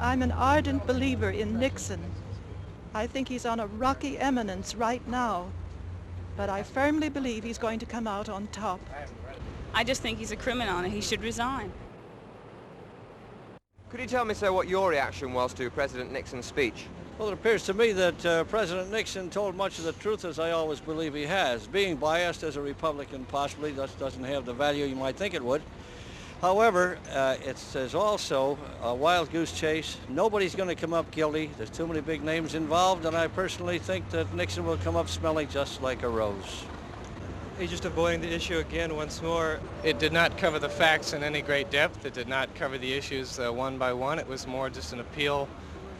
I'm an ardent believer in Nixon. I think he's on a rocky eminence right now, but I firmly believe he's going to come out on top. I just think he's a criminal and he should resign. Could you tell me, sir, what your reaction was to President Nixon's speech? Well, it appears to me that President Nixon told much of the truth, as I always believe he has. Being biased as a Republican possibly doesn't have the value you might think it would. However, it's also a wild goose chase. Nobody's going to come up guilty. There's too many big names involved, and I personally think that Nixon will come up smelling just like a rose. He's just avoiding the issue again once more. It did not cover the facts in any great depth. It did not cover the issues one by one. It was more just an appeal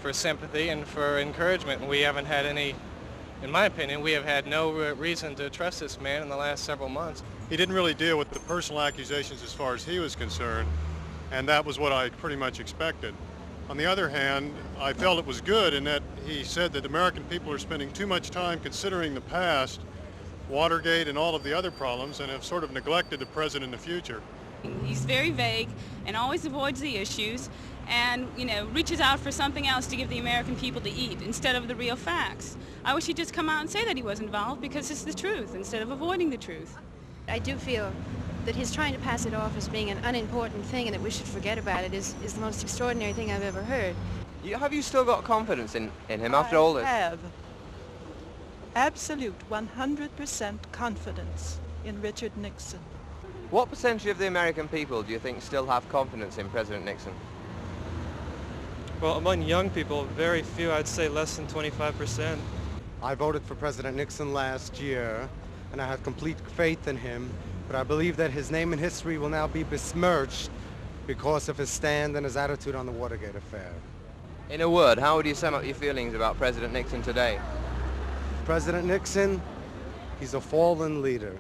for sympathy and for encouragement. And we haven't had any, in my opinion, we have had no reason to trust this man in the last several months. He didn't really deal with the personal accusations as far as he was concerned, and that was what I pretty much expected. On the other hand, I felt it was good in that he said that American people are spending too much time considering the past, Watergate and all of the other problems, and have sort of neglected the present and the future. He's very vague and always avoids the issues and, reaches out for something else to give the American people to eat instead of the real facts. I wish he'd just come out and say that he was involved because it's the truth instead of avoiding the truth. I do feel that his trying to pass it off as being an unimportant thing and that we should forget about it is the most extraordinary thing I've ever heard. Have you still got confidence in him after all this? I have absolute 100% confidence in Richard Nixon. What percentage of the American people do you think still have confidence in President Nixon? Well, among young people, very few. I'd say less than 25%. I voted for President Nixon last year, and I have complete faith in him, but I believe that his name in history will now be besmirched because of his stand and his attitude on the Watergate affair. In a word, how would you sum up your feelings about President Nixon today? President Nixon, he's a fallen leader.